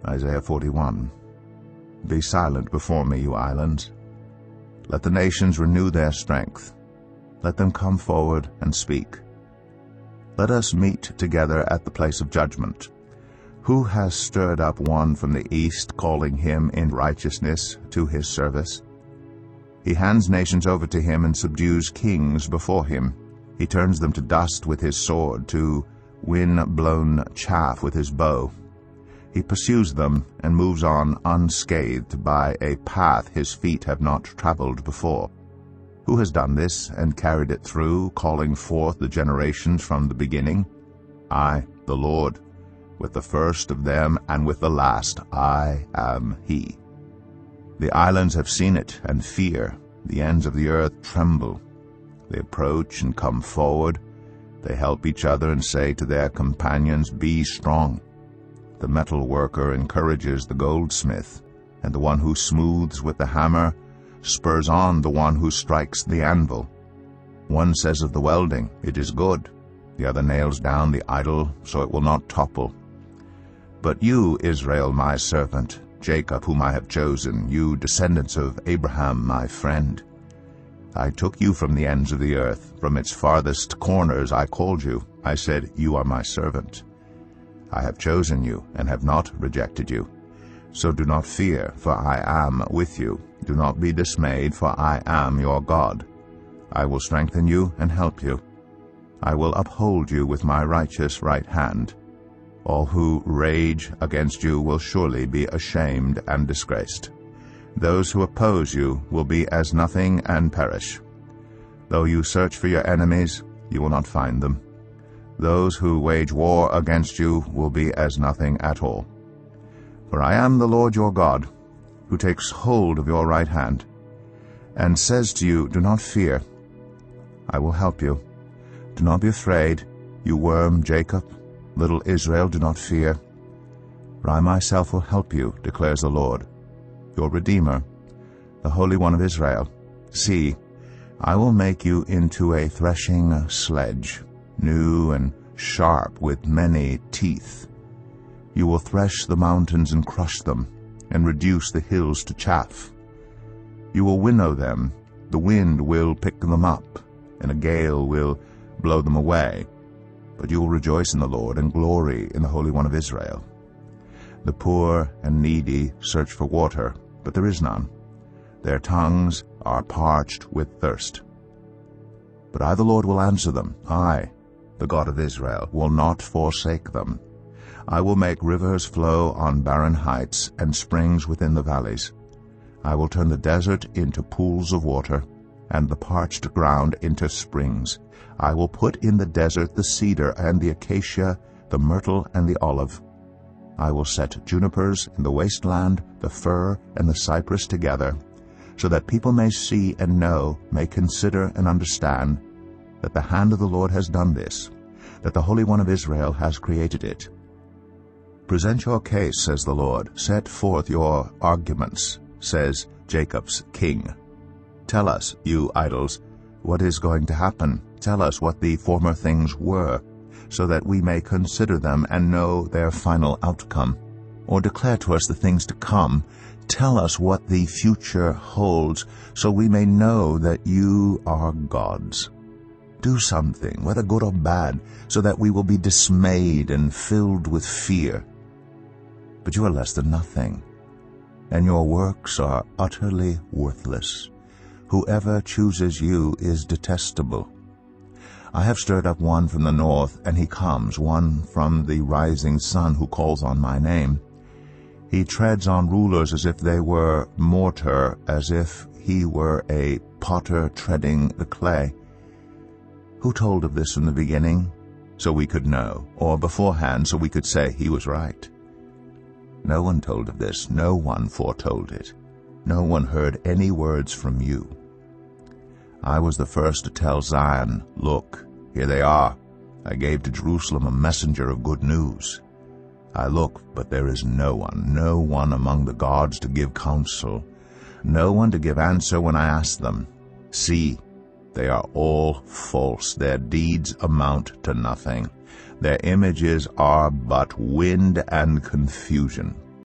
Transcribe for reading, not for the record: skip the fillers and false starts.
Isaiah 41. Be silent before me, you islands. Let the nations renew their strength. Let them come forward and speak. Let us meet together at the place of judgment. Who has stirred up one from the east, calling him in righteousness to his service? He hands nations over to him and subdues kings before him. He turns them to dust with his sword, to wind-blown chaff with his bow. He pursues them and moves on unscathed by a path his feet have not traveled before. Who has done this and carried it through, calling forth the generations from the beginning? I, the Lord, with the first of them and with the last, I am he. The islands have seen it and fear. The ends of the earth tremble. They approach and come forward. They help each other and say to their companions, Be strong. The metal worker encourages the goldsmith, and the one who smooths with the hammer spurs on the one who strikes the anvil. One says of the welding, It is good. The other nails down the idol so it will not topple. But you, Israel, my servant, Jacob, whom I have chosen, you descendants of Abraham, my friend, I took you from the ends of the earth. From its farthest corners I called you. I said, You are my servant. I have chosen you and have not rejected you. So do not fear, for I am with you. Do not be dismayed, for I am your God. I will strengthen you and help you. I will uphold you with my righteous right hand. All who rage against you will surely be ashamed and disgraced. Those who oppose you will be as nothing and perish. Though you search for your enemies, you will not find them. Those who wage war against you will be as nothing at all. For I am the Lord your God, who takes hold of your right hand, and says to you, Do not fear. I will help you. Do not be afraid, you worm Jacob. Little Israel, do not fear. For I myself will help you, declares the Lord, your Redeemer, the Holy One of Israel. See, I will make you into a threshing sledge, new and sharp with many teeth. You will thresh the mountains and crush them, and reduce the hills to chaff. You will winnow them, the wind will pick them up, and a gale will blow them away. But you will rejoice in the Lord and glory in the Holy One of Israel. The poor and needy search for water, but there is none. Their tongues are parched with thirst. But I, the Lord, will answer them. I, the God of Israel, will not forsake them. I will make rivers flow on barren heights and springs within the valleys. I will turn the desert into pools of water, and the parched ground into springs. I will put in the desert the cedar and the acacia, the myrtle and the olive. I will set junipers in the wasteland, the fir and the cypress together, so that people may see and know, may consider and understand, that the hand of the Lord has done this, that the Holy One of Israel has created it. Present your case, says the Lord. Set forth your arguments, says Jacob's King. Tell us, you idols, what is going to happen. Tell us what the former things were, so that we may consider them and know their final outcome. Or declare to us the things to come. Tell us what the future holds, so we may know that you are gods. Do something, whether good or bad, so that we will be dismayed and filled with fear. But you are less than nothing, and your works are utterly worthless. Whoever chooses you is detestable. I have stirred up one from the north, and he comes, one from the rising sun who calls on my name. He treads on rulers as if they were mortar, as if he were a potter treading the clay. Who told of this from the beginning, so we could know, or beforehand, so we could say he was right? No one told of this, no one foretold it. No one heard any words from you. I was the first to tell Zion, Look, here they are. I gave to Jerusalem a messenger of good news. I look, but there is no one among the gods to give counsel, no one to give answer when I ask them. See, they are all false. Their deeds amount to nothing. Their images are but wind and confusion.